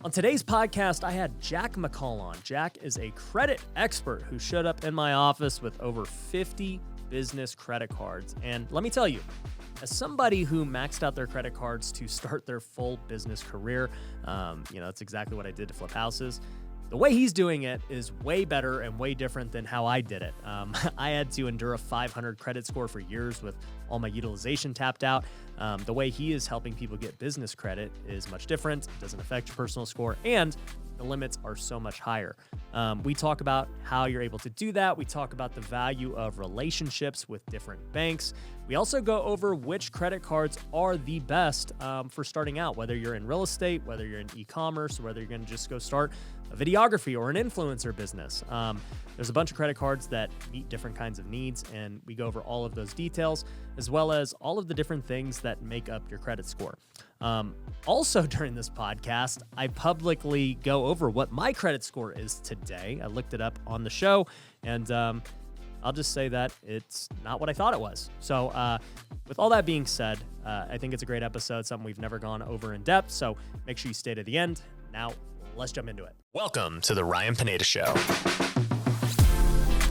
On today's podcast, I had Jack McColl on. Jack is a credit expert who showed up in my office with over 50 business credit cards. And let me tell you, as somebody who maxed out their credit cards to start their full business career, that's exactly what I did to flip houses. The way he's doing it is way better and way different than how I did it. I had to endure a 500 credit score for years with all my utilization tapped out. The way he is helping people get business credit is much different. It doesn't affect your personal score, and the limits are so much higher. We talk about how you're able to do that. We talk about the value of relationships with different banks. We also go over which credit cards are the best for starting out, whether you're in real estate, whether you're in e-commerce, or whether you're going to just go start a videography or an influencer business. There's a bunch of credit cards that meet different kinds of needs, and we go over all of those details, as well as all of the different things that make up your credit score. Also during this podcast, I publicly go over what my credit score is today. I looked it up on the show, and I'll just say that it's not what I thought it was. So with all that being said, I think it's a great episode, something we've never gone over in depth, so make sure you stay to the end. Now, let's jump into it. Welcome to the Ryan Pineda Show,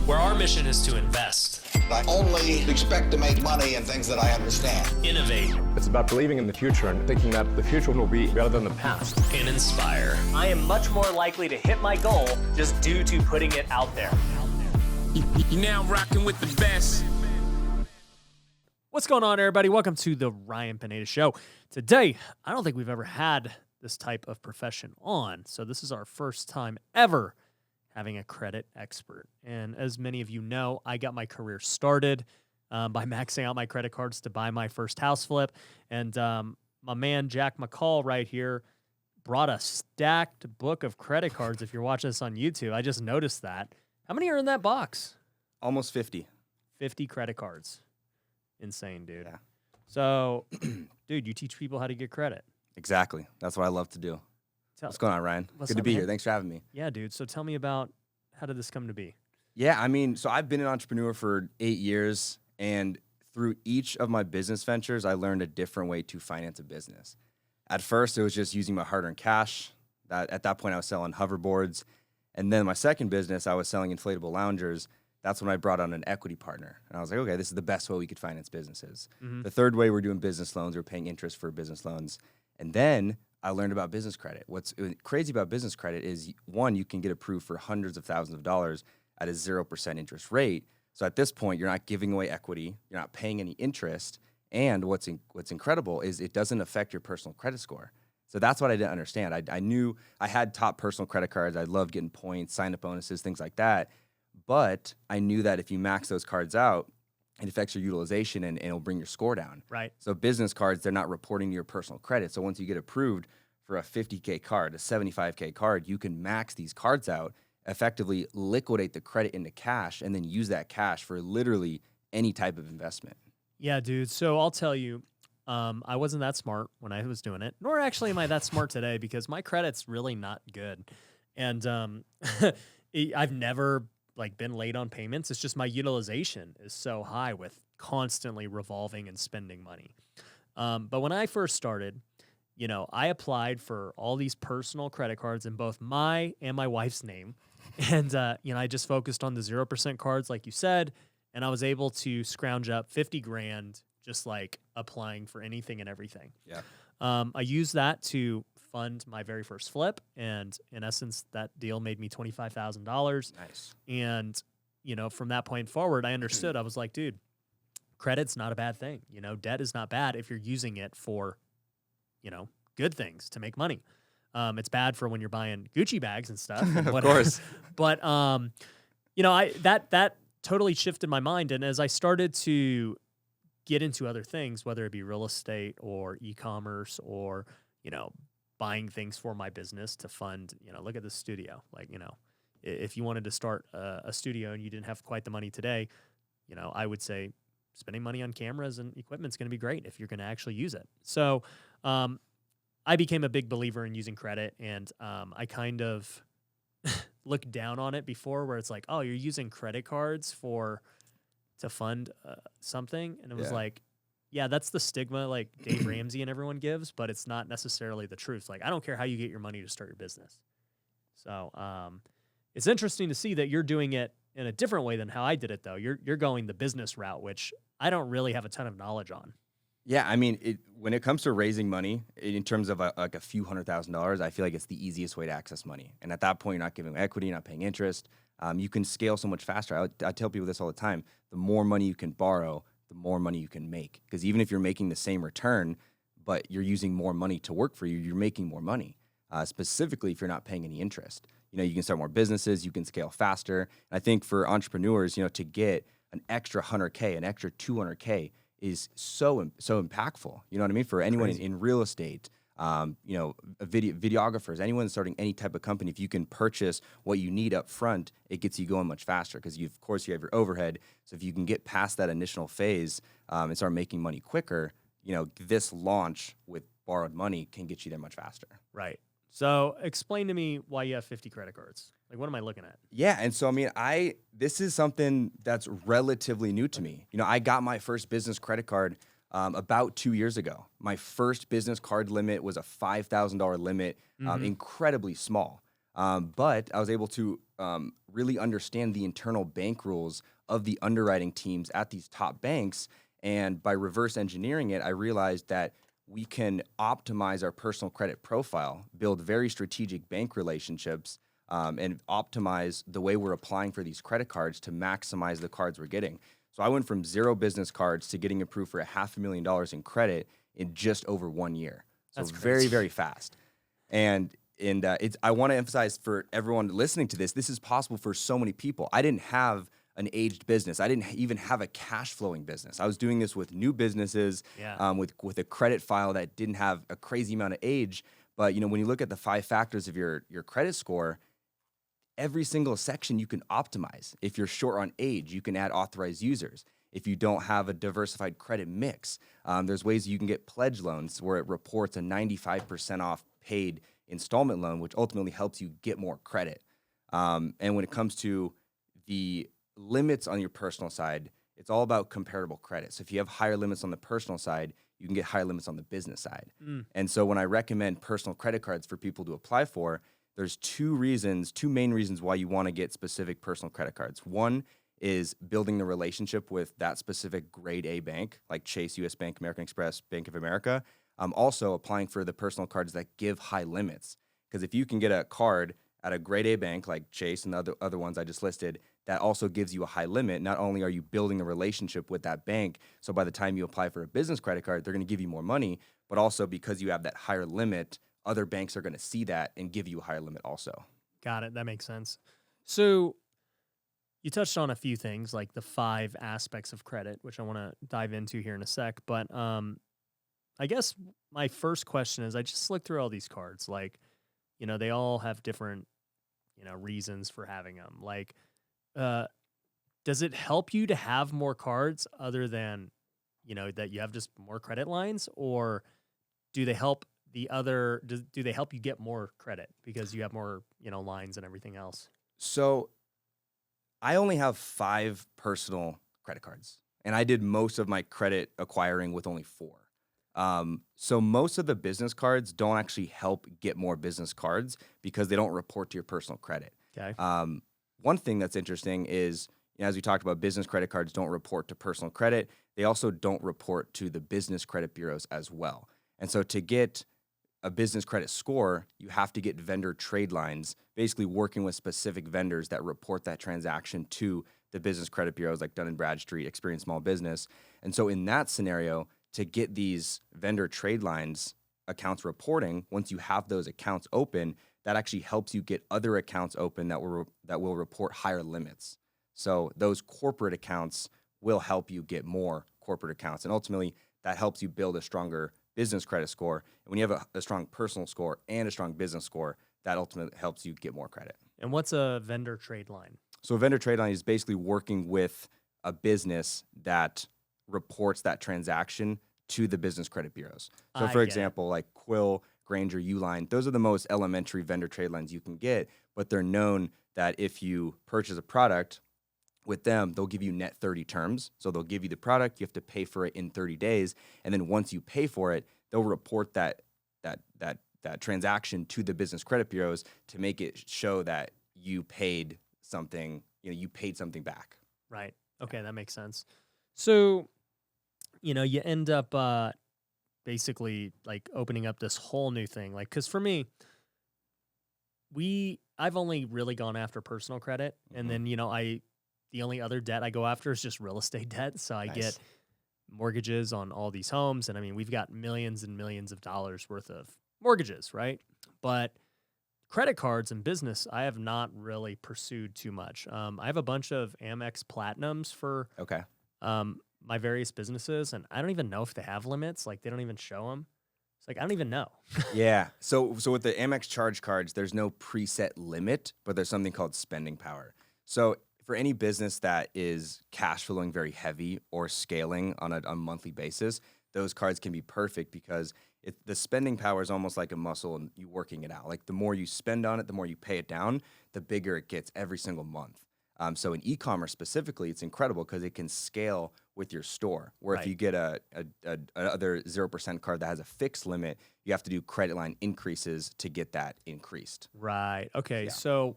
where our mission is to invest. I only expect to make money in things that I understand. Innovate. It's about believing in the future and thinking that the future will be better than the past. And inspire. I am much more likely to hit my goal just due to putting it out there. You're now rocking with the best. What's going on, everybody? Welcome to the Ryan Pineda Show. Today, I don't think we've ever had this type of profession on, so this is our first time ever having a credit expert. And as many of you know, I got my career started by maxing out my credit cards to buy my first house flip. And my man, Jack McColl right here, brought a stacked book of credit cards. If you're watching this on YouTube, I just noticed that. How many are in that box? Almost 50. 50 credit cards. Insane, dude. Yeah. So, dude, you teach people how to get credit. Exactly. That's what I love to do. What's going on, Ryan? Good to be here. Thanks for having me. Yeah, dude. So tell me about, how did this come to be? Yeah, so I've been an entrepreneur for 8 years, and through each of my business ventures, I learned a different way to finance a business. At first, it was just using my hard-earned cash. At that point, I was selling hoverboards. And then my second business, I was selling inflatable loungers. That's when I brought on an equity partner. And I was like, okay, this is the best way we could finance businesses. Mm-hmm. The third way, we're doing business loans. We're paying interest for business loans. And then I learned about business credit. What's crazy about business credit is, one, you can get approved for hundreds of thousands of dollars at a 0% interest rate. So at this point, you're not giving away equity. You're not paying any interest. And what's incredible is it doesn't affect your personal credit score. So that's what I didn't understand. I knew I had top personal credit cards. I loved getting points, sign-up bonuses, things like that. But I knew that if you max those cards out, it affects your utilization and it'll bring your score down. Right. So business cards, they're not reporting to your personal credit. So once you get approved for a 50K card, a 75K card, you can max these cards out, effectively liquidate the credit into cash, and then use that cash for literally any type of investment. Yeah, dude. So I'll tell you, I wasn't that smart when I was doing it, nor actually am I that smart today because my credit's really not good. And I've never been late on payments. It's just my utilization is so high with constantly revolving and spending money. But when I first started, I applied for all these personal credit cards in both my and my wife's name. And, I just focused on the 0% cards, like you said, and I was able to scrounge up 50 grand, just applying for anything and everything. Yeah. I used that to fund my very first flip, and in essence, that deal made me $25,000. Nice. And, from that point forward, I understood. I was like, dude, credit's not a bad thing. Debt is not bad if you're using it for, good things to make money. It's bad for when you're buying Gucci bags and stuff. And of course. But, that totally shifted my mind. And as I started to get into other things, whether it be real estate or e-commerce or, buying things for my business to fund, look at this studio. If you wanted to start a studio and you didn't have quite the money today, I would say spending money on cameras and equipment is going to be great if you're going to actually use it. So I became a big believer in using credit, and I kind of looked down on it before where it's like, oh, you're using credit cards to fund something. And it was like, Yeah, that's the stigma like Dave Ramsey and everyone gives, but it's not necessarily the truth. Like, I don't care how you get your money to start your business. So it's interesting to see that you're doing it in a different way than how I did it, though. You're going the business route, which I don't really have a ton of knowledge on. Yeah, I mean, when it comes to raising money in terms of like a few $100,000s, I feel like it's the easiest way to access money. And at that point, you're not giving equity, you're not paying interest. You can scale so much faster. I tell people this all the time. The more money you can borrow, the more money you can make. Because even if you're making the same return, but you're using more money to work for you, you're making more money. Specifically, if you're not paying any interest, you can start more businesses, you can scale faster. And I think for entrepreneurs, to get an extra 100K, an extra 200K is so impactful. You know what I mean? For anyone in real estate, videographers, anyone starting any type of company, if you can purchase what you need up front, it gets you going much faster because of course you have your overhead. So if you can get past that initial phase and start making money quicker, this launch with borrowed money can get you there much faster. Right. So explain to me why you have 50 credit cards. Like, what am I looking at? Yeah, and so this is something that's relatively new to me. I got my first business credit card about 2 years ago. My first business card limit was a $5,000 limit, incredibly small. But I was able to really understand the internal bank rules of the underwriting teams at these top banks. And by reverse engineering it, I realized that we can optimize our personal credit profile, build very strategic bank relationships, and optimize the way we're applying for these credit cards to maximize the cards we're getting. So I went from 0 business cards to getting approved for $500,000 in credit in just over 1 year. So That's very, crazy. very fast. And I want to emphasize for everyone listening to this is possible for so many people. I didn't have an aged business. I didn't even have a cash flowing business. I was doing this with new businesses, with a credit file that didn't have a crazy amount of age. But when you look at the 5 factors of your credit score, every single section you can optimize. If you're short on age, you can add authorized users. If you don't have a diversified credit mix, there's ways you can get pledge loans where it reports a 95% off paid installment loan, which ultimately helps you get more credit. And when it comes to the limits on your personal side, it's all about comparable credit. So if you have higher limits on the personal side, you can get higher limits on the business side. And so when I recommend personal credit cards for people to apply for, there's two main reasons why you want to get specific personal credit cards. One is building the relationship with that specific grade A bank, like Chase, US Bank, American Express, Bank of America. Also applying for the personal cards that give high limits. Because if you can get a card at a grade A bank like Chase and the other ones I just listed, that also gives you a high limit. Not only are you building a relationship with that bank, so by the time you apply for a business credit card, they're going to give you more money, but also because you have that higher limit, other banks are going to see that and give you a higher limit also. Got it. That makes sense. So you touched on a few things like the 5 aspects of credit, which I want to dive into here in a sec. But I guess my first question is, I just looked through all these cards. Like, they all have different, reasons for having them. Like, does it help you to have more cards other than, that you have just more credit lines, or do they help do they help you get more credit because you have more, lines and everything else? So I only have 5 personal credit cards, and I did most of my credit acquiring with only 4. So most of the business cards don't actually help get more business cards because they don't report to your personal credit. Okay. One thing that's interesting is, as we talked about, business credit cards don't report to personal credit. They also don't report to the business credit bureaus as well. And so to get a business credit score, you have to get vendor trade lines, basically working with specific vendors that report that transaction to the business credit bureaus like Dun & Bradstreet, Experience Small Business. And so in that scenario, to get these vendor trade lines accounts reporting, once you have those accounts open, that actually helps you get other accounts open that will report higher limits. So those corporate accounts will help you get more corporate accounts. And ultimately, that helps you build a stronger business credit score. And when you have a strong personal score and a strong business score, that ultimately helps you get more credit. And what's a vendor trade line? So a vendor trade line is basically working with a business that reports that transaction to the business credit bureaus. So for example, like Quill, Granger, Uline, those are the most elementary vendor trade lines you can get, but they're known that if you purchase a product with them, they'll give you net 30 terms. So they'll give you the product, you have to pay for it in 30 days. And then once you pay for it, they'll report that transaction to the business credit bureaus to make it show that you paid something, you paid something back. Right. Okay, that makes sense. So, you end up basically like opening up this whole new thing. Like, because for me, I've only really gone after personal credit, and then the only other debt I go after is just real estate debt. So I get mortgages on all these homes, and I mean we've got millions and millions of dollars worth of mortgages, right? But credit cards and business, I have not really pursued too much. I have a bunch of Amex Platinums for my various businesses, and I don't even know if they have limits. Like they don't even show them. It's like I don't even know. Yeah. So with the Amex charge cards, there's no preset limit, but there's something called spending power. So for any business that is cash flowing very heavy or scaling on a monthly basis, those cards can be perfect because the spending power is almost like a muscle and you working it out. Like the more you spend on it, the more you pay it down, the bigger it gets every single month. So in e-commerce specifically, it's incredible because it can scale with your store. Where if you get another 0% card that has a fixed limit, you have to do credit line increases to get that increased. Right. Okay. So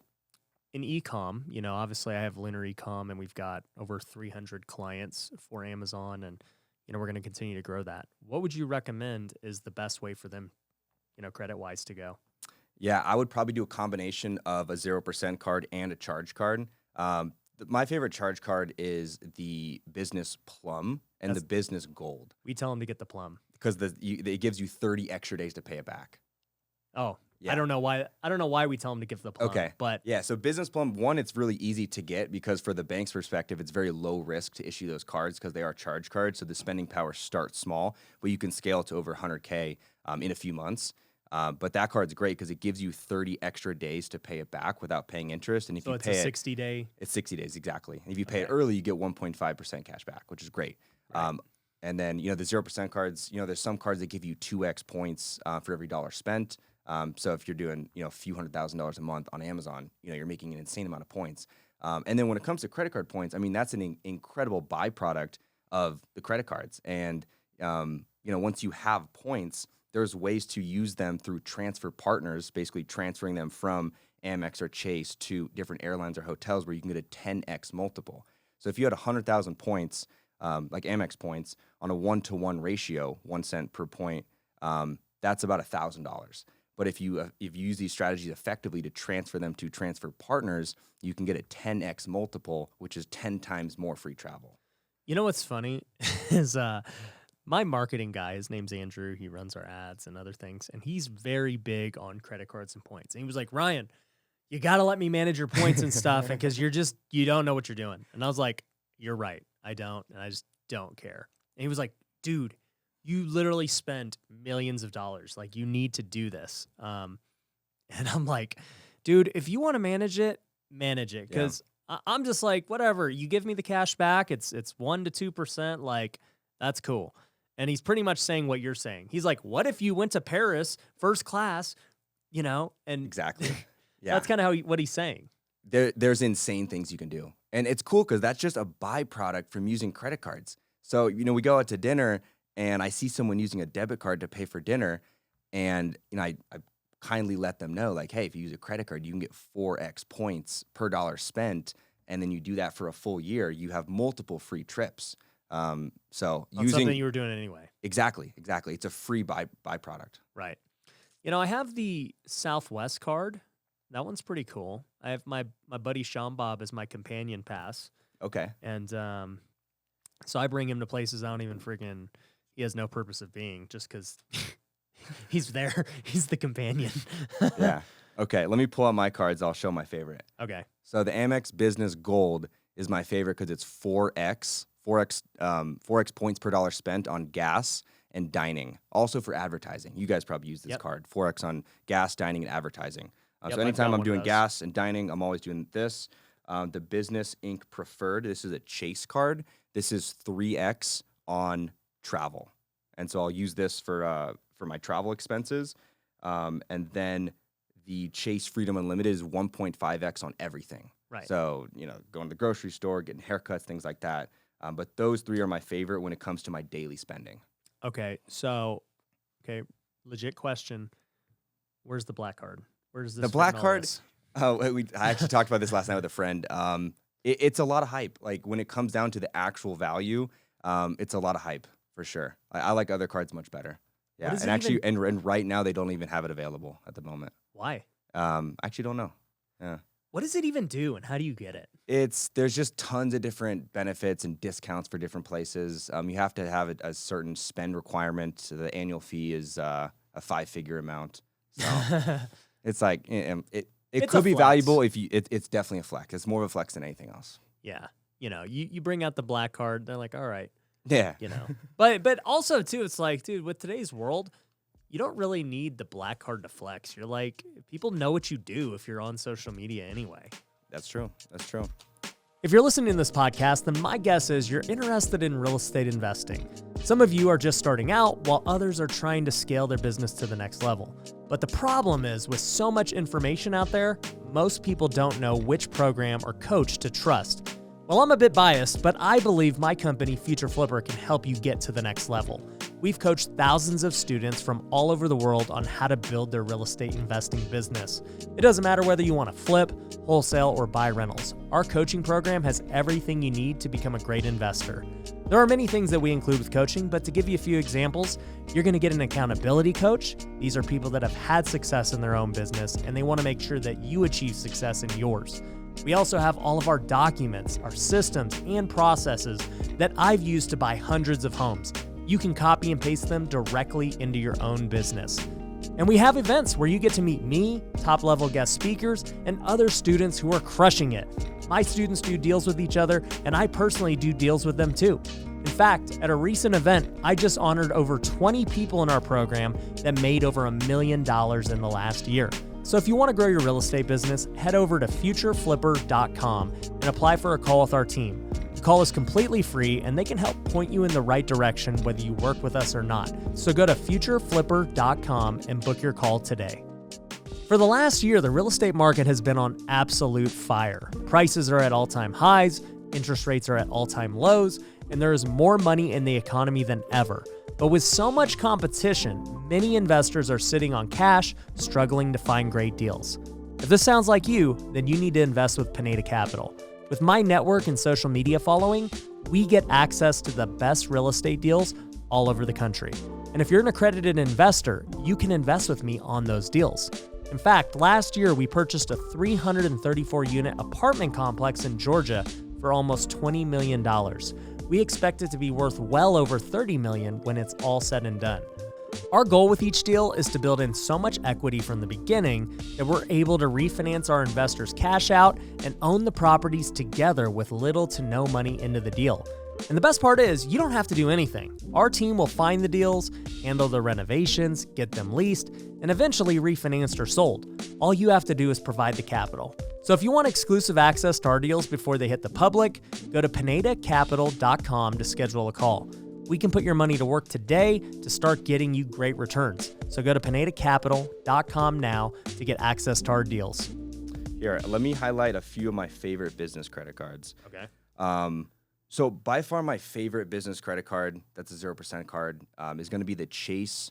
in e-com, obviously I have Lunar e-com, and we've got over 300 clients for Amazon, and we're going to continue to grow that. What would you recommend is the best way for them, credit-wise to go? Yeah, I would probably do a combination of a 0% card and a charge card. My favorite charge card is the Business Plum and the Business Gold. We tell them to get the Plum because it gives you 30 extra days to pay it back. Oh, yeah. I don't know why we tell them to give the Plum. Okay, but yeah. So Business Plum, one, it's really easy to get because for the bank's perspective, it's very low risk to issue those cards because they are charge cards. So the spending power starts small, but you can scale to over 100K in a few months. But that card's great because it gives you 30 extra days to pay it back without paying interest. And if you pay it's a 60-day? It's 60 days, exactly. And if you pay it early, you get 1.5% cash back, which is great. Right. And then, the 0% cards, there's some cards that give you 2x points for every dollar spent. So if you're doing, a few $100,000 a month on Amazon, you're making an insane amount of points. And then when it comes to credit card points, I mean, that's an incredible byproduct of the credit cards. And, once you have points, there's ways to use them through transfer partners, basically transferring them from Amex or Chase to different airlines or hotels where you can get a 10x multiple. So if you had 100,000 points, like Amex points, on a 1-to-1 ratio, 1 cent per point, that's about $1,000. But if you use these strategies effectively to transfer them to transfer partners, you can get a 10x multiple, which is 10 times more free travel. You know what's funny is my marketing guy, his name's Andrew, he runs our ads and other things, and he's very big on credit cards and points. And he was like, Ryan, you got to let me manage your points and stuff because you don't know what you're doing. And I was like, you're right. I don't, and I just don't care. And he was like, dude, you literally spent millions of dollars. Like, you need to do this. And I'm like, dude, if you want to manage it. Because I'm just like, whatever. You give me the cash back. It's 1 to 2%. Like, that's cool. And he's pretty much saying what you're saying. He's like, what if you went to Paris first class, and exactly. Yeah. That's kind of what he's saying. There's insane things you can do. And it's cool because that's just a byproduct from using credit cards. So, we go out to dinner and I see someone using a debit card to pay for dinner. And, I kindly let them know, like, hey, if you use a credit card, you can get 4x points per dollar spent. And then you do that for a full year, you have multiple free trips. So using something you were doing anyway. Exactly. It's a free byproduct. Right. I have the Southwest card. That one's pretty cool. I have my buddy Sean Bob as my companion pass. Okay. And so I bring him to places I don't even he has no purpose of being, just because he's there. He's the companion. Yeah. Okay. Let me pull out my cards. I'll show my favorite. Okay. So the Amex Business Gold is my favorite because it's 4x points per dollar spent on gas and dining. Also for advertising. You guys probably use this card. 4x on gas, dining, and advertising. So anytime I'm doing gas and dining, I'm always doing this. The Business Inc. Preferred, this is a Chase card. This is 3x on travel. And so I'll use this for my travel expenses. And then the Chase Freedom Unlimited is 1.5x on everything. Right. So, going to the grocery store, getting haircuts, things like that. But those three are my favorite when it comes to my daily spending. Okay. So, legit question. Where's the black card? Where does this The fit black in all card, this? I actually talked about this last night with a friend. It's a lot of hype. Like when it comes down to the actual value, it's a lot of hype for sure. I like other cards much better. Yeah, does and it actually, and right now they don't even have it available at the moment. Why? Actually don't know. Yeah. What does it even do, and how do you get it? There's just tons of different benefits and discounts for different places. You have to have a certain spend requirement. So the annual fee is a 5-figure amount. So it's like it It's could a be flex. valuable if you. It's definitely a flex. It's more of a flex than anything else. Yeah. You bring out the black card, they're like, all right. Yeah. But also too, it's like, dude, with today's world, you don't really need the black card to flex. You're like, people know what you do if you're on social media anyway. That's true. That's true. If you're listening to this podcast, then my guess is you're interested in real estate investing. Some of you are just starting out, while others are trying to scale their business to the next level. But the problem is, with so much information out there, most people don't know which program or coach to trust. Well, I'm a bit biased, but I believe my company, Future Flipper, can help you get to the next level. We've coached thousands of students from all over the world on how to build their real estate investing business. It doesn't matter whether you want to flip, wholesale, or buy rentals. Our coaching program has everything you need to become a great investor. There are many things that we include with coaching, but to give you a few examples, you're going to get an accountability coach. These are people that have had success in their own business, and they want to make sure that you achieve success in yours. We also have all of our documents, our systems, and processes that I've used to buy hundreds of homes. You can copy and paste them directly into your own business. And we have events where you get to meet me, top-level guest speakers, and other students who are crushing it. My students do deals with each other, and I personally do deals with them too. In fact, at a recent event, I just honored over 20 people in our program that made over $1 million in the last year. So if you want to grow your real estate business, head over to futureflipper.com and apply for a call with our team. The call is completely free, and they can help point you in the right direction whether you work with us or not. So go to futureflipper.com and book your call today. For the last year, the real estate market has been on absolute fire. Prices are at all-time highs, interest rates are at all-time lows, and there is more money in the economy than ever. But with so much competition, many investors are sitting on cash, struggling to find great deals. If this sounds like you, then you need to invest with Pineda Capital. With my network and social media following, we get access to the best real estate deals all over the country. And if you're an accredited investor, you can invest with me on those deals. In fact, last year we purchased a 334-unit apartment complex in Georgia for almost $20 million. We expect it to be worth well over $30 million when it's all said and done. Our goal with each deal is to build in so much equity from the beginning that we're able to refinance our investors' cash out and own the properties together with little to no money into the deal. And the best part is, you don't have to do anything. Our team will find the deals, handle the renovations, get them leased, and eventually refinanced or sold. All you have to do is provide the capital. So if you want exclusive access to our deals before they hit the public, go to pinedacapital.com to schedule a call. We can put your money to work today to start getting you great returns. So go to pinedacapital.com now to get access to our deals. Here, let me highlight a few of my favorite business credit cards. Okay. So by far my favorite business credit card, that's a 0% card, is going to be the Chase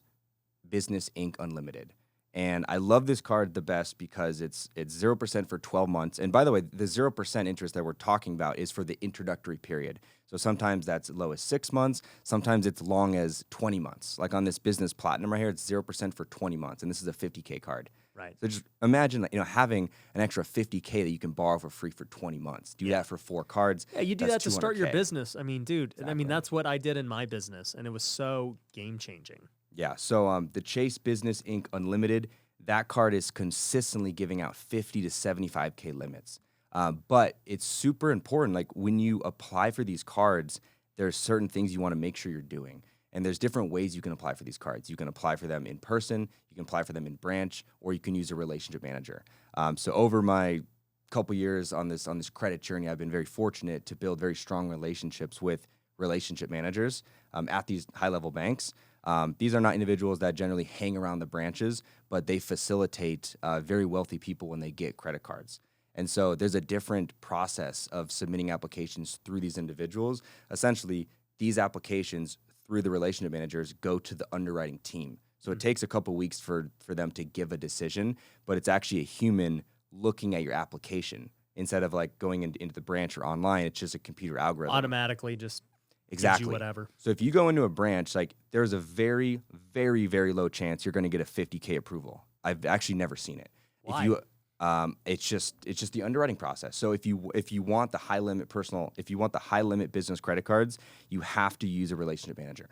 Business Inc. Unlimited. And I love this card the best because it's 0% for 12 months. And by the way, the 0% interest that we're talking about is for the introductory period. So sometimes that's as low as 6 months. Sometimes it's long as 20 months. Like on this Business Platinum right here, it's 0% for 20 months. And this is a $50K card. Right. So just imagine, having an extra $50K that you can borrow for free for 20 months. Do that for 4 cards. Yeah, you do that's that to start your $200K. business. I mean, dude, Exactly. that's what I did in my business, and it was so game-changing. Yeah, so the Chase Business Inc. Unlimited, that card is consistently giving out 50 to 75K limits. But it's super important. Like when you apply for these cards, there's certain things you want to make sure you're doing. And there's different ways you can apply for these cards. You can apply for them in person, you can apply for them in branch, or you can use a relationship manager. So over my couple years on this credit journey, I've been very fortunate to build very strong relationships with relationship managers at these high-level banks. These are not individuals that generally hang around the branches, but they facilitate very wealthy people when they get credit cards. And so there's a different process of submitting applications through these individuals. Essentially, these applications through the relationship managers go to the underwriting team. So it takes a couple weeks for them to give a decision, but it's actually a human looking at your application instead of like going into the branch or online. It's just a computer algorithm. Automatically just Exactly. gives you whatever. So if you go into a branch, like there's a very, very, very low chance you're going to get a 50K approval. I've actually never seen it. Why? If you, it's just the underwriting process. So if you want the high limit business credit cards, you have to use a relationship manager.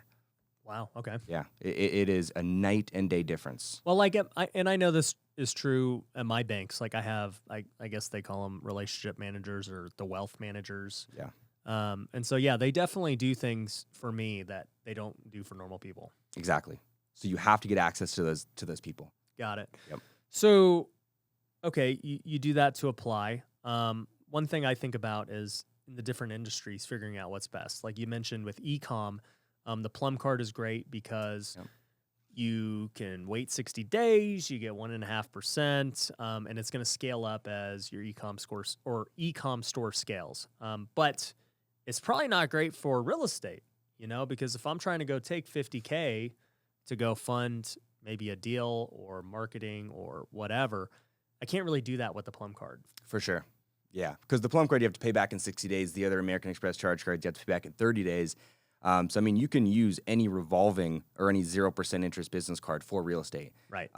Wow. Okay. Yeah, it is a night and day difference. Well, like, I know this is true at my banks. Like, I guess they call them relationship managers or the wealth managers. Yeah. And so, yeah, they definitely do things for me that they don't do for normal people. Exactly. So you have to get access to those people. Got it. Yep. So, okay, you do that to apply. One thing I think about is in the different industries, figuring out what's best. Like you mentioned with e-com, the Plum card is great because you can wait 60 days, you get 1.5%, and it's going to scale up as your e-com scores or e-com store scales. But it's probably not great for real estate, because if I'm trying to go take 50K to go fund maybe a deal or marketing or whatever, I can't really do that with the Plum card. For sure. Yeah, because the Plum card you have to pay back in 60 days. The other American Express charge cards you have to pay back in 30 days. So, I mean, you can use any revolving or any 0% interest business card for real estate. Right.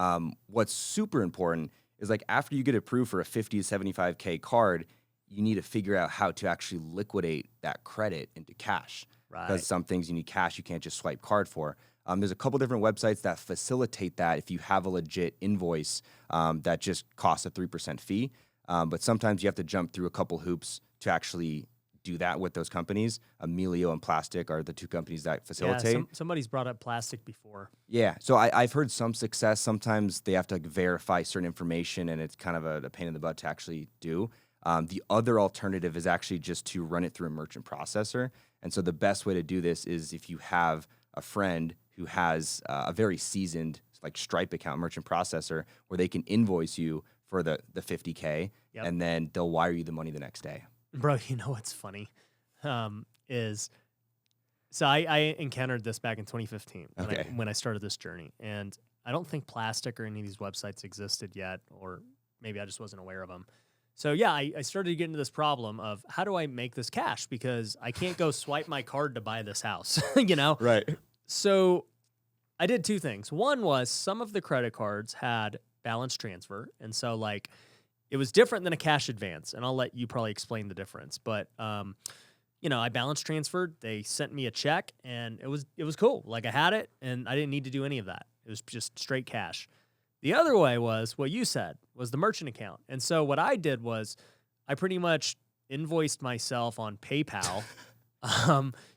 What's super important is like after you get approved for a 50 to 75K card, you need to figure out how to actually liquidate that credit into cash. Right. Because some things you need cash, you can't just swipe card for. There's a couple different websites that facilitate that if you have a legit invoice that just costs a 3% fee. But sometimes you have to jump through a couple hoops to actually do that with those companies. Amelio and Plastic are the two companies that facilitate. Yeah, somebody's brought up Plastic before. Yeah, so I've heard some success. Sometimes they have to verify certain information, and it's kind of a pain in the butt to actually do. The other alternative is actually just to run it through a merchant processor. And so the best way to do this is if you have a friend who has a very seasoned like Stripe account merchant processor where they can invoice you for the 50K, and then they'll wire you the money the next day. Bro, you know what's funny is, so I encountered this back in 2015 when I started this journey, and I don't think Plastic or any of these websites existed yet, or maybe I just wasn't aware of them. So yeah, I started to get into this problem of how do I make this cash because I can't go swipe my card to buy this house, Right. So I did two things. One was some of the credit cards had balance transfer, and so like it was different than a cash advance, and I'll let you probably explain the difference. But I balance transferred. They sent me a check, and it was cool. Like I had it, and I didn't need to do any of that. It was just straight cash. The other way was what you said, was the merchant account. And so what I did was I pretty much invoiced myself on PayPal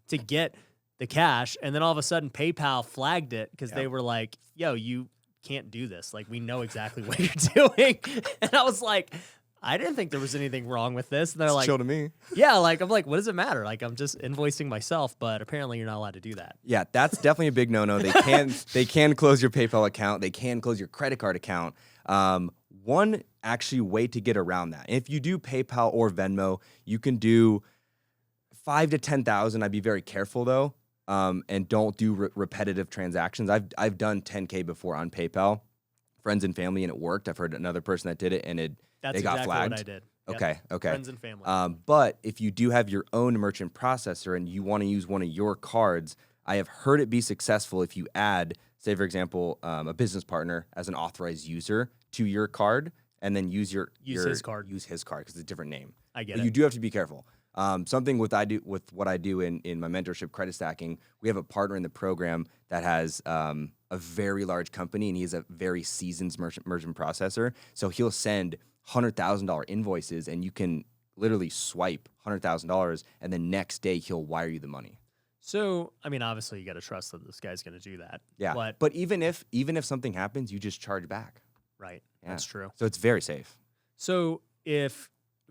to get the cash, and then all of a sudden PayPal flagged it because they were like, yo, you can't do this. Like, we know exactly what you're doing. And I was like, I didn't think there was anything wrong with this. And they're like, chill to me. Yeah, like I'm like, what does it matter? Like I'm just invoicing myself, but apparently you're not allowed to do that. Yeah, that's definitely a big no-no. They can close your PayPal account. They can close your credit card account. One actually way to get around that. If you do PayPal or Venmo, you can do 5 to 10,000. I'd be very careful though, and don't do repetitive transactions. I've done 10K before on PayPal, friends and family, and it worked. I've heard another person that did it, and That's they got exactly flagged. what I did. Okay. Friends and family. But if you do have your own merchant processor and you want to use one of your cards, I have heard it be successful if you add, say, for example, a business partner as an authorized user to your card, and then use his card. Use his card because it's a different name. I get but it. You do have to be careful. Something with what I do in my mentorship credit stacking, we have a partner in the program that has a very large company, and he's a very seasoned merchant processor. So he'll send $100,000 invoices, and you can literally swipe $100,000, and the next day he'll wire you the money. So, I mean, obviously you got to trust that this guy's going to do that. Yeah. But even if something happens, you just charge back. Right. Yeah. That's true. So it's very safe. So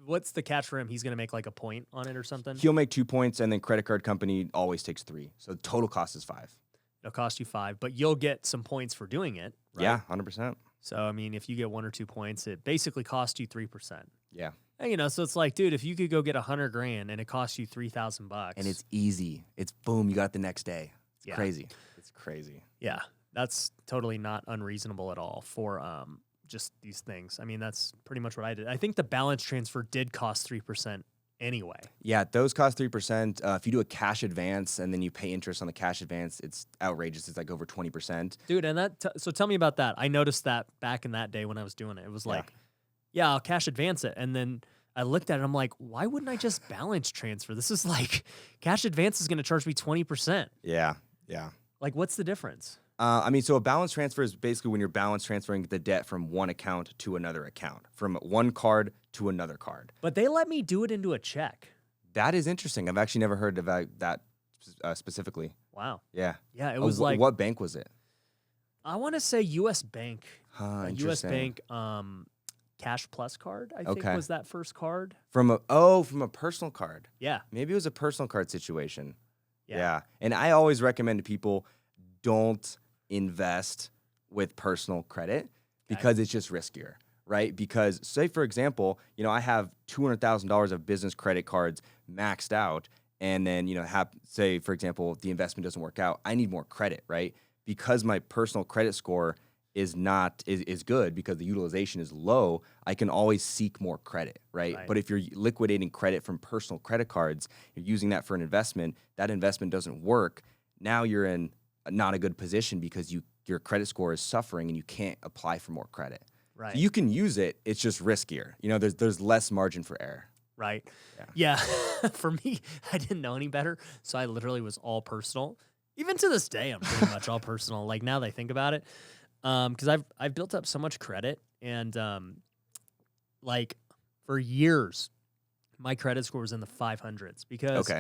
what's the catch for him? He's going to make like a point on it or something? He'll make 2 points, and then credit card company always takes 3. So the total cost is 5. It'll cost you 5, but you'll get some points for doing it. Right? Yeah, 100%. So, I mean, if you get 1 or 2 points, it basically costs you 3%. Yeah. And, so it's like, dude, if you could go get $100,000 and it costs you $3,000, And it's easy. It's boom, you got it the next day. It's Yeah. crazy. It's crazy. yeah, that's totally not unreasonable at all for just these things. I mean, that's pretty much what I did. I think the balance transfer did cost 3% anyway. Yeah, those cost 3%. If you do a cash advance and then you pay interest on the cash advance, it's outrageous. It's like over 20%. Dude, and so tell me about that. I noticed that back in that day when I was doing it. It was like, yeah, I'll cash advance it. And then I looked at it, I'm like, why wouldn't I just balance transfer? This is like, cash advance is going to charge me 20%. Yeah, yeah. Like, what's the difference? So a balance transfer is basically when you're balance transferring the debt from one account to another account, from one card to another card. But they let me do it into a check. That is interesting. I've actually never heard about that specifically. Wow. Yeah. Yeah, it was like, what bank was it? I want to say U.S. Bank. Huh, U.S. interesting. Bank Cash Plus card, I think Okay. was that first card. From a personal card. Yeah. Maybe it was a personal card situation. Yeah. Yeah. And I always recommend to people, don't invest with personal credit because it's just riskier, right? Because say, for example, I have $200,000 of business credit cards maxed out, and then, say, for example, the investment doesn't work out. I need more credit, right? Because my personal credit score is good because the utilization is low, I can always seek more credit, right? But if you're liquidating credit from personal credit cards, you're using that for an investment, that investment doesn't work. Now you're in not a good position because your credit score is suffering and you can't apply for more credit. Right. So you can use it, it's just riskier. There's less margin for error. Right. Yeah. For me, I didn't know any better, so I literally was all personal. Even to this day, I'm pretty much all personal. Like, now that I think about it, because I've built up so much credit, and like, for years, my credit score was in the 500s because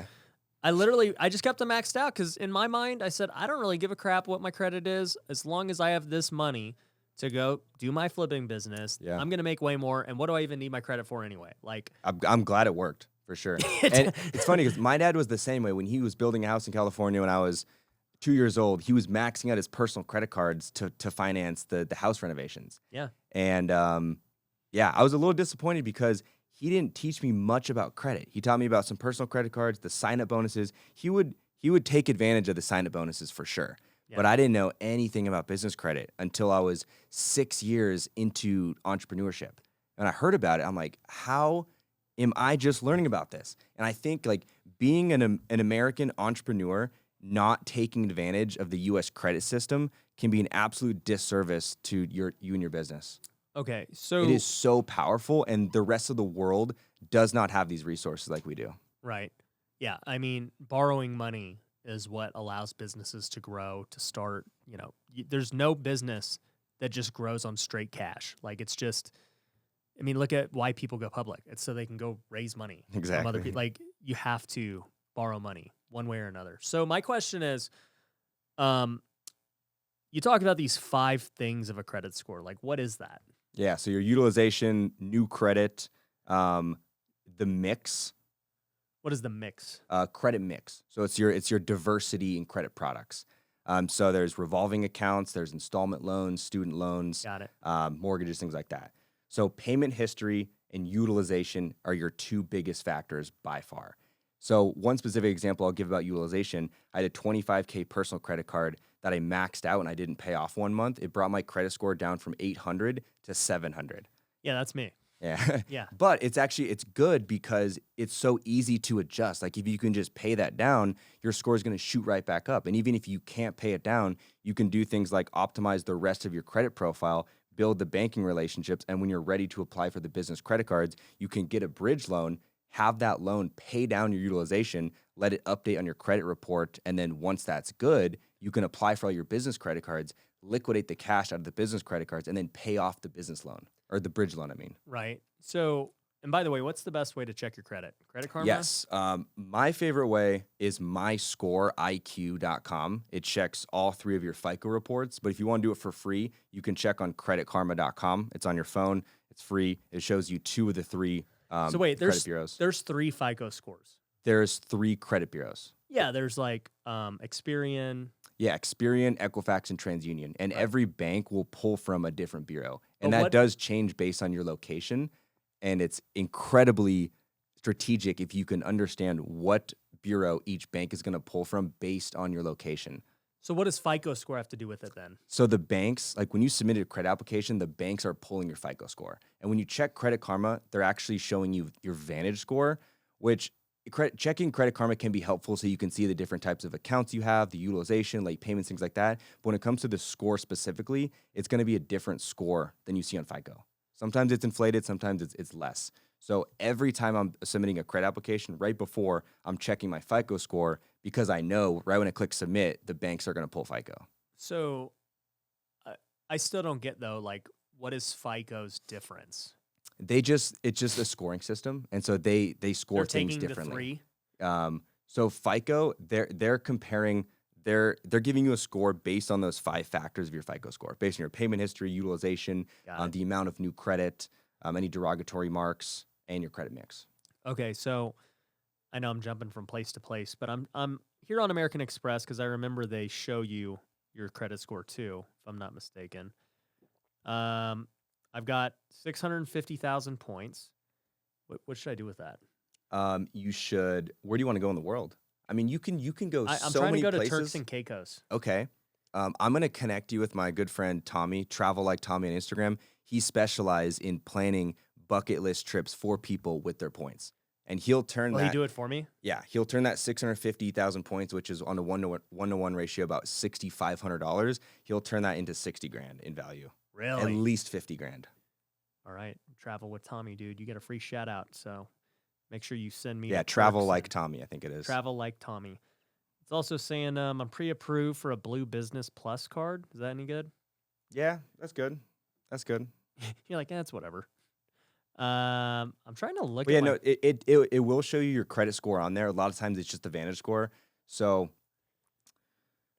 I just kept them maxed out because in my mind, I said, I don't really give a crap what my credit is as long as I have this money to go do my flipping business. Yeah. I'm going to make way more. And what do I even need my credit for anyway? Like, I'm glad it worked for sure. And it's funny because my dad was the same way when he was building a house in California when I was 2 years old. He was maxing out his personal credit cards to finance the house renovations. Yeah. And I was a little disappointed because he didn't teach me much about credit. He taught me about some personal credit cards, the sign-up bonuses. He would take advantage of the sign-up bonuses for sure. Yeah. But I didn't know anything about business credit until I was 6 years into entrepreneurship. And I heard about it. I'm like, how am I just learning about this? And I think like being an American entrepreneur, not taking advantage of the U.S. credit system can be an absolute disservice to you and your business. Okay, so it is so powerful, and the rest of the world does not have these resources like we do. Right. Yeah, I mean, borrowing money is what allows businesses to grow, to start. There's no business that just grows on straight cash. Like, it's just, I mean, look at why people go public. It's so they can go raise money from other people. Like, you have to borrow money one way or another. So my question is, you talk about these 5 things of a credit score. Like, what is that? Yeah, so your utilization, new credit, the mix. What is the mix? Credit mix. So it's your diversity in credit products. So there's revolving accounts, there's installment loans, student loans, Got it. Mortgages, things like that. So payment history and utilization are your 2 biggest factors by far. So one specific example I'll give about utilization, I had a $25K personal credit card that I maxed out and I didn't pay off 1 month. It brought my credit score down from 800 to 700. Yeah, that's me. Yeah. Yeah. But it's good because it's so easy to adjust. Like if you can just pay that down, your score is going to shoot right back up. And even if you can't pay it down, you can do things like optimize the rest of your credit profile, build the banking relationships. And when you're ready to apply for the business credit cards, you can get a bridge loan, have that loan pay down your utilization, let it update on your credit report. And then once that's good, you can apply for all your business credit cards, liquidate the cash out of the business credit cards, and then pay off the business loan. Or the bridge loan, I mean. Right. So, and by the way, what's the best way to check your credit? Credit Karma? Yes. My favorite way is myscoreiq.com. It checks all 3 of your FICO reports. But if you want to do it for free, you can check on creditkarma.com. It's on your phone. It's free. It shows you 2 of the 3 so wait, credit bureaus. There's 3 FICO scores. There's 3 credit bureaus. Yeah, there's like Experian. Yeah, Experian, Equifax, and TransUnion. And every bank will pull from a different bureau. And But that does change based on your location. and it's incredibly strategic if you can understand what bureau each bank is going to pull from based on your location. So what does FICO score have to do with it then? So the banks, like when you submitted a credit application, the banks are pulling your FICO score. And when you check Credit Karma, they're actually showing you your Vantage score, which checking Credit Karma can be helpful so you can see the different types of accounts you have, the utilization, late payments, things like that. But when it comes to the score specifically, it's going to be a different score than you see on FICO. Sometimes it's inflated, sometimes it's less. So every time I'm submitting a credit application, right before I'm checking my FICO score, because I know right when I click submit, the banks are going to pull FICO. So I still don't get though, like what is FICO's difference? It's just a scoring system, and so they score They're things taking differently. the 3. So FICO, they're comparing, they're giving you a score based on those 5 factors of your FICO score, based on your payment history, utilization, the amount of new credit, any derogatory marks, and your credit mix. Okay, so I know I'm jumping from place to place, but I'm here on American Express because I remember they show you your credit score too, if I'm not mistaken. I've got 650,000 points. What should I do with that? You should. Where do you want to go in the world? I mean, you can go I'm so trying many to go places. to Turks and Caicos. Okay. I'm going to connect you with my good friend Tommy, Travel Like Tommy on Instagram. He specializes in planning bucket list trips for people with their points. And he'll turn Will that. he do it for me? Yeah, he'll turn that 650,000 points, which is on a 1-to-1 ratio about $6,500. He'll turn that into $60,000 in value. Really? At least $50,000. All right. Travel with Tommy, dude. You get a free shout out. So make sure you send me. Yeah, to Travel Turks Like and- Tommy, I think it is. Travel like Tommy. It's also saying I'm pre-approved for a Blue Business Plus card. Is that any good? Yeah, that's good. That's good. You're like, that's whatever. I'm trying to look But yeah, at my, no, it will show you your credit score on there. A lot of times it's just the Vantage score. So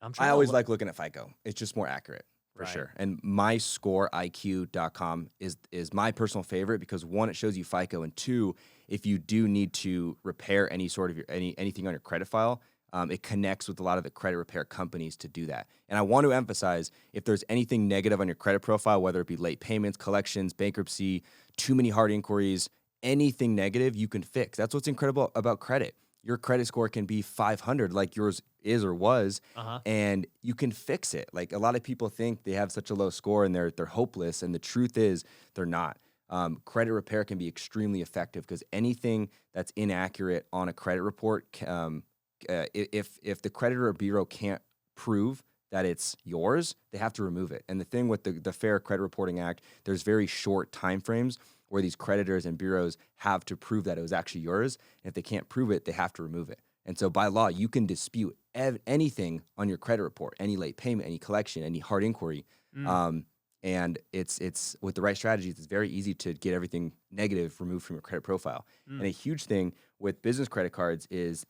I'm trying I to always look- like looking at FICO. It's just more accurate for Right. sure. And myscoreiq.com is my personal favorite because 1, it shows you FICO, and 2, if you do need to repair any sort of anything on your credit file, it connects with a lot of the credit repair companies to do that. And I want to emphasize, if there's anything negative on your credit profile, whether it be late payments, collections, bankruptcy, too many hard inquiries, anything negative you can fix. That's what's incredible about credit. Your credit score can be 500 like yours is or was, and you can fix it. Like a lot of people think they have such a low score and they're hopeless, and the truth is they're not. Credit repair can be extremely effective because anything that's inaccurate on a credit report, if the creditor or bureau can't prove that it's yours, they have to remove it. And the thing with the Fair Credit Reporting Act, there's very short time frames where these creditors and bureaus have to prove that it was actually yours. And if they can't prove it, they have to remove it. And so by law, you can dispute anything on your credit report, any late payment, any collection, any hard inquiry. And it's with the right strategies, it's very easy to get everything negative removed from your credit profile. And a huge thing with business credit cards is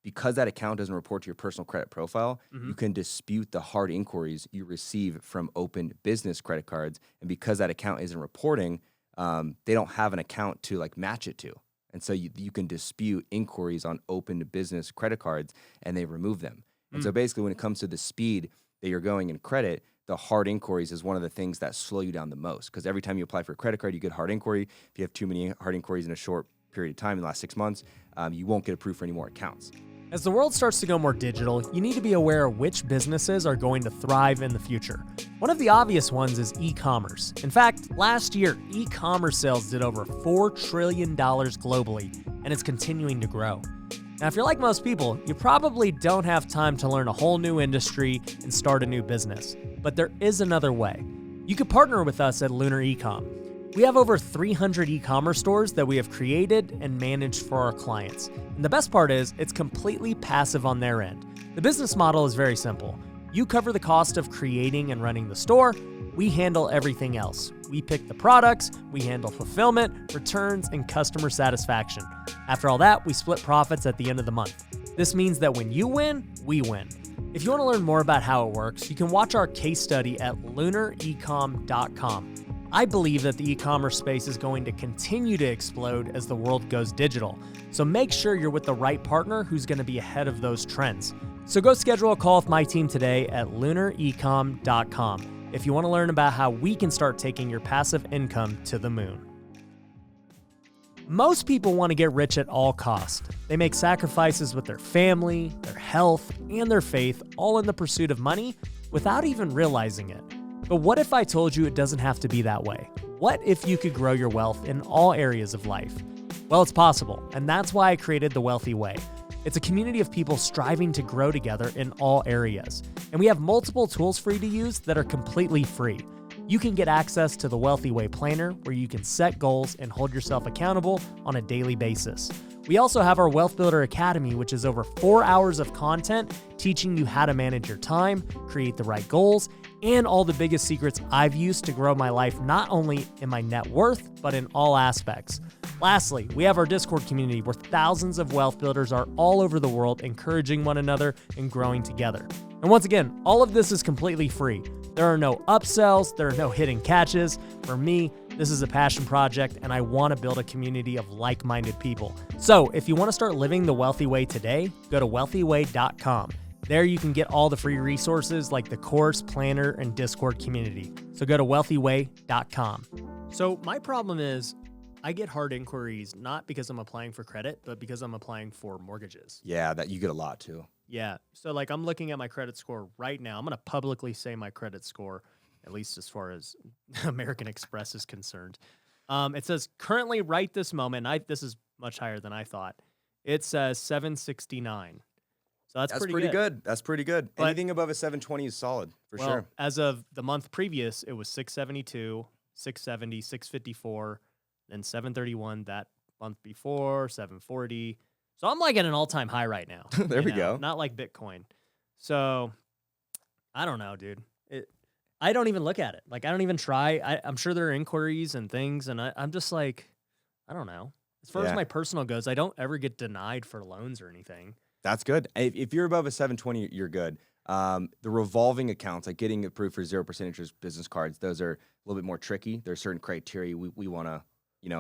because that account doesn't report to your personal credit profile, you can dispute the hard inquiries you receive from open business credit cards. And because that account isn't reporting, they don't have an account to like match it to. And so you can dispute inquiries on open business credit cards and they remove them. And so basically when it comes to the speed that you're going in credit, the hard inquiries is one of the things that slow you down the most. Because every time you apply for a credit card, you get hard inquiry. If you have too many hard inquiries in a short period of time, in the last 6 months, you won't get approved for any more accounts. As the world starts to go more digital, you need to be aware of which businesses are going to thrive in the future. One of the obvious ones is e-commerce. In fact, last year, e-commerce sales did over $4 trillion globally, and it's continuing to grow. Now, if you're like most people, you probably don't have time to learn a whole new industry and start a new business. But there is another way. You could partner with us at Lunar Ecom. We have over 300 e-commerce stores that we have created and managed for our clients. And the best part is, it's completely passive on their end. The business model is very simple. You cover the cost of creating and running the store. We handle everything else. We pick the products, we handle fulfillment, returns, and customer satisfaction. After all that, we split profits at the end of the month. This means that when you win, we win. If you want to learn more about how it works, you can watch our case study at lunarecom.com. I believe that the e-commerce space is going to continue to explode as the world goes digital. So make sure you're with the right partner who's going to be ahead of those trends. So go schedule a call with my team today at lunarecom.com if you want to learn about how we can start taking your passive income to the moon. Most people want to get rich at all costs. They make sacrifices with their family, their health, and their faith, all in the pursuit of money without even realizing it. But what if I told you it doesn't have to be that way? What if you could grow your wealth in all areas of life? Well, it's possible, and that's why I created The Wealthy Way. It's a community of people striving to grow together in all areas. And we have multiple tools for you to use that are completely free. You can get access to the Wealthy Way Planner, where you can set goals and hold yourself accountable on a daily basis. We also have our Wealthbuilder Academy, which is over 4 hours of content teaching you how to manage your time, create the right goals, and all the biggest secrets I've used to grow my life, not only in my net worth, but in all aspects. Lastly, we have our Discord community where thousands of wealth builders are all over the world encouraging one another and growing together. And once again, all of this is completely free. There are no upsells, there are no hidden catches. For me, this is a passion project, and I want to build a community of like-minded people. So if you want to start living the wealthy way today, go to wealthyway.com. There you can get all the free resources like the course, planner, and Discord community. So go to wealthyway.com. So my problem is I get hard inquiries, not because I'm applying for credit, but because I'm applying for mortgages. Yeah, that you get a lot too. Yeah. So like I'm looking at my credit score right now. I'm going to publicly say my credit score, at least as far as American Express is concerned. It says currently right this moment, this is much higher than I thought. It says 769. So that's pretty good. That's pretty good. But Anything above a 720 is solid, for sure. As of the month previous, it was 672, 670, 654, then 731 that month before, 740. So I'm like at an all-time high right now. There we go. Not like Bitcoin. So I don't know, dude. I don't even look at it. Like I don't even try. I'm sure there are inquiries and things, and I'm just like, I don't know. As far as my personal goes, I don't ever get denied for loans or anything. That's good. If you're above a 720, you're good. The revolving accounts, like getting approved for 0% interest business cards, those are a little bit more tricky. There's certain criteria we want to,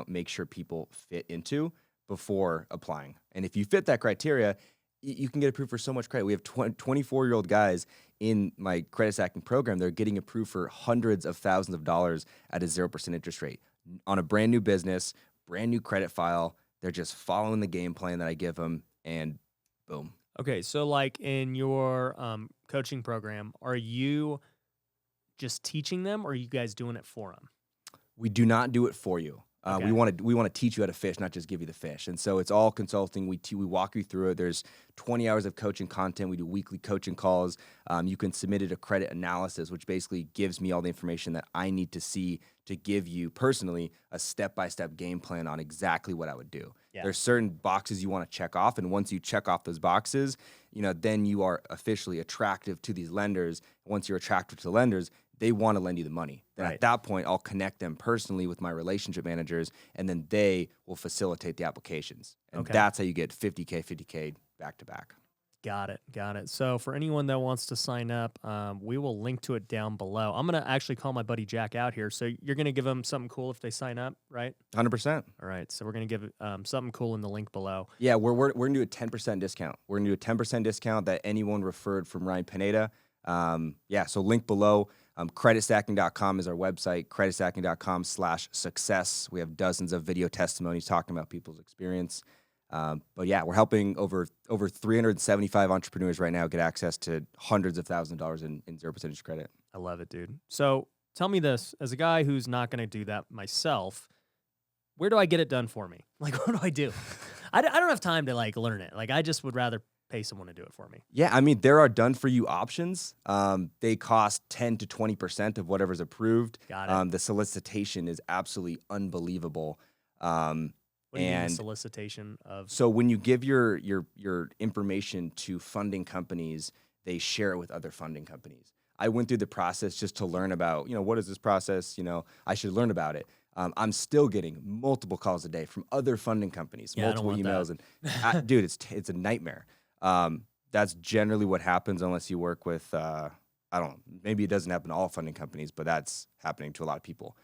make sure people fit into before applying. And if you fit that criteria, you can get approved for so much credit. We have 24-year-old guys in my credit stacking program. They're getting approved for hundreds of thousands of dollars at a 0% interest rate on a brand new business, brand new credit file. They're just following the game plan that I give them, and boom. Okay, so like in your coaching program, are you just teaching them, or are you guys doing it for them? We do not do it for you. Okay. We want to teach you how to fish, not just give you the fish. And so it's all consulting. We walk you through it. There's 20 hours of coaching content. We do weekly coaching calls. You can submit it a credit analysis, which basically gives me all the information that I need to see to give you personally a step-by-step game plan on exactly what I would do. Yeah. There's certain boxes you want to check off, and once you check off those boxes, then you are officially attractive to these lenders. Once you're attractive to the lenders, they want to lend you the money. Then at that point, I'll connect them personally with my relationship managers, and then they will facilitate the applications. And that's how you get 50K back to back. Got it. So for anyone that wants to sign up, we will link to it down below. I'm going to actually call my buddy Jack out here. So you're going to give them something cool if they sign up, right? 100%. All right. So we're going to give something cool in the link below. Yeah, we're going to do a 10% discount. We're going to do a 10% discount that anyone referred from Ryan Pineda. So link below. Creditstacking.com is our website, creditstacking.com/success. We have dozens of video testimonies talking about people's experience. But yeah, we're helping over 375 entrepreneurs right now get access to hundreds of thousands of dollars in 0% credit. I love it, dude. So tell me this, as a guy who's not going to do that myself, where do I get it done for me? Like, what do I do? I don't have time to learn it. I just would rather pay someone to do it for me. Yeah, I mean, there are done-for-you options. They cost 10 to 20% of whatever's approved. Got it. The solicitation is absolutely unbelievable. What do you mean the solicitation of? So when you give your information to funding companies, they share it with other funding companies. I went through the process just to learn about, what is this process? I should learn about it. I'm still getting multiple calls a day from other funding companies, multiple emails, and dude, it's a nightmare. That's generally what happens unless you work with, maybe it doesn't happen to all funding companies, but that's happening to a lot of people.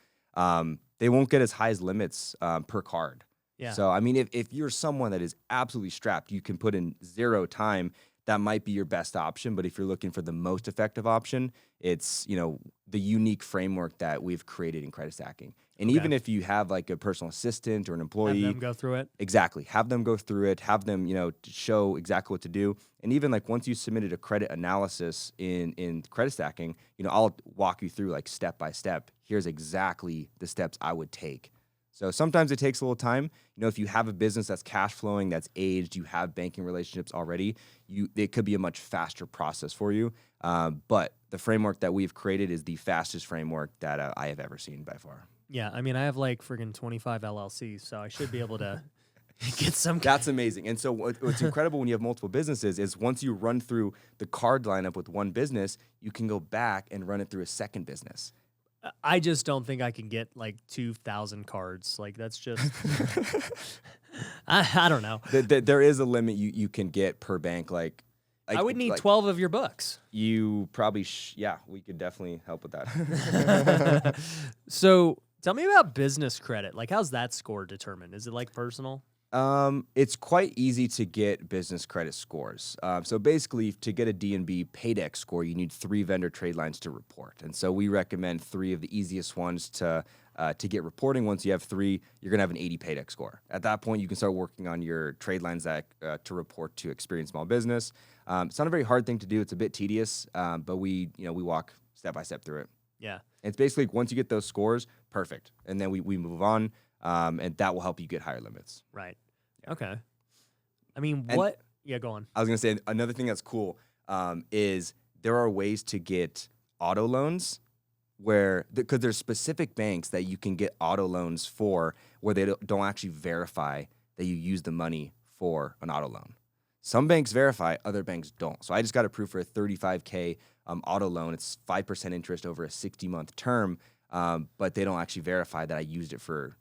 They won't get as high as limits per card. Yeah. So, I mean, if you're someone that is absolutely strapped, you can put in zero time. That might be your best option. But if you're looking for the most effective option, it's, the unique framework that we've created in credit stacking. And even if you have like a personal assistant or an employee, Have them go through it. exactly, have them go through it, have them, show exactly what to do. And even like once you submitted a credit analysis in credit stacking, I'll walk you through like step by step. Here's exactly the steps I would take. So sometimes it takes a little time. If you have a business that's cash flowing, that's aged, you have banking relationships already, it could be a much faster process for you. But the framework that we've created is the fastest framework that I have ever seen by far. Yeah, I mean, I have like friggin' 25 LLCs, so I should be able to get some. That's amazing. And so what's incredible when you have multiple businesses is once you run through the card lineup with one business, you can go back and run it through a second business. I just don't think I can get like 2,000 cards. Like that's just, I don't know. There is a limit you can get per bank. Like I would need 12 of your books. You probably, we could definitely help with that. So tell me about business credit. Like how's that score determined? Is it like personal? It's quite easy to get business credit scores. So basically, to get a D&B Paydex score, you need 3 vendor trade lines to report. And so we recommend 3 of the easiest ones to get reporting. Once you have 3, you're going to have an 80 Paydex score. At that point, you can start working on your trade lines that to report to experienced small business. It's not a very hard thing to do. It's a bit tedious, but we walk step by step through it. Yeah. It's basically once you get those scores, perfect. And then we move on, and that will help you get higher limits. Right. Okay. I mean, And- what? Yeah, go on. I was going to say another thing that's cool is there are ways to get auto loans because there's specific banks that you can get auto loans for where they don't actually verify that you use the money for an auto loan. Some banks verify, other banks don't. So I just got approved for a $35K auto loan. It's 5% interest over a 60-month term, but they don't actually verify that I used it for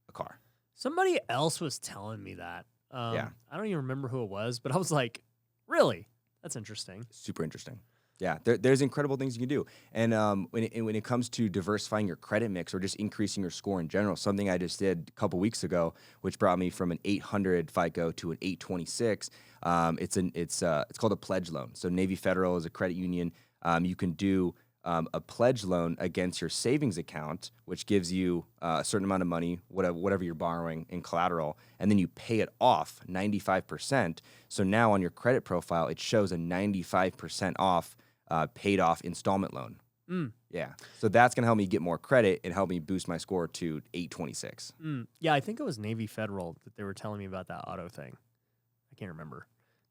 a car. Somebody else was telling me that. Yeah. I don't even remember who it was, but I was like, really? That's interesting. Super interesting. Yeah, there's incredible things you can do. And when it comes to diversifying your credit mix or just increasing your score in general, something I just did a couple weeks ago, which brought me from an 800 FICO to an 826. It's called a pledge loan. So Navy Federal is a credit union. You can do a pledge loan against your savings account, which gives you a certain amount of money, whatever you're borrowing in collateral, and then you pay it off 95%. So now on your credit profile, it shows a 95% off paid off installment loan. Yeah. So that's going to help me get more credit and help me boost my score to 826. Yeah, I think it was Navy Federal that they were telling me about that auto thing. I can't remember.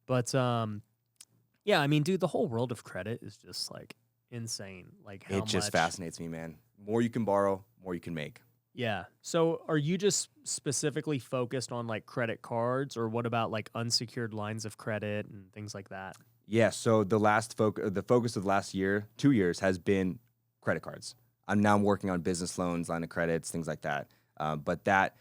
But yeah, I mean, dude, the whole world of credit is just like insane. Like how It just much fascinates me, man. More you can borrow, more you can make. Yeah. So are you just specifically focused on like credit cards, or what about like unsecured lines of credit and things like that? Yeah, so the focus of the last 2 years has been credit cards. I'm now working on business loans, line of credits, things like that. But that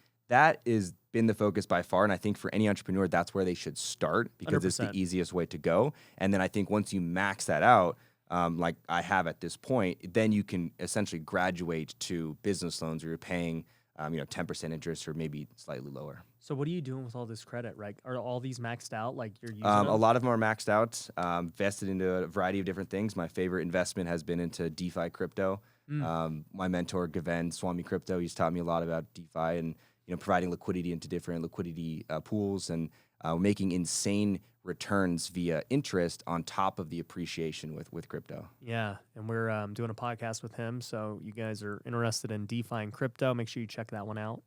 is been the focus by far, and I think for any entrepreneur, that's where they should start because it's the 100%. easiest way to go. And then I think once you max that out, like I have at this point, then you can essentially graduate to business loans where you're paying 10% interest or maybe slightly lower. So what are you doing with all this credit, right? Are all these maxed out? Like you're using A them? lot of them are maxed out, vested into a variety of different things. My favorite investment has been into DeFi crypto. My mentor, Gaven Swami Crypto, he's taught me a lot about DeFi and providing liquidity into different liquidity pools and making insane returns via interest on top of the appreciation with crypto. Yeah, and we're doing a podcast with him, so you guys are interested in DeFi and crypto, make sure you check that one out.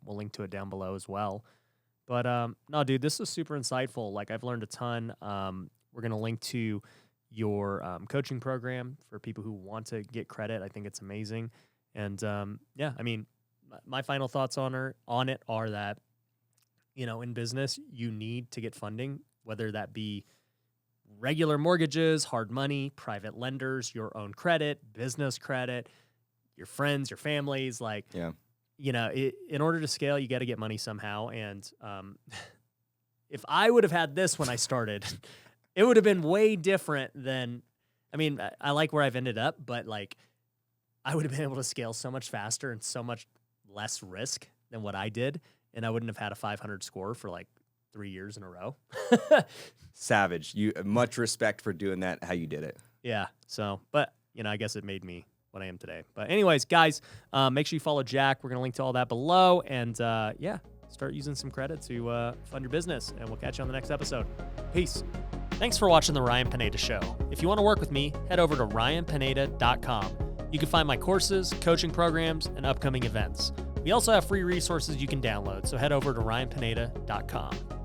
We'll link to it down below as well. But no, dude, this was super insightful. Like I've learned a ton. We're going to link to your coaching program for people who want to get credit. I think it's amazing. And yeah, I mean, my final thoughts on it are that, in business, you need to get funding, whether that be regular mortgages, hard money, private lenders, your own credit, business credit, your friends, your families. Like, Yeah. In order to scale, you got to get money somehow. And if I would have had this when I started, it would have been way different than, I mean, I like where I've ended up, but like I would have been able to scale so much faster and so much less risk than what I did. And I wouldn't have had a 500 score for like 3 years in a row. Savage. You much respect for doing that, how you did it. Yeah. So, but I guess it made me what I am today. But anyways, guys, make sure you follow Jack. We're going to link to all that below. And start using some credit to fund your business. And we'll catch you on the next episode. Peace. Thanks for watching The Ryan Pineda Show. If you want to work with me, head over to ryanpineda.com. You can find my courses, coaching programs, and upcoming events. We also have free resources you can download, so head over to ryanpineda.com.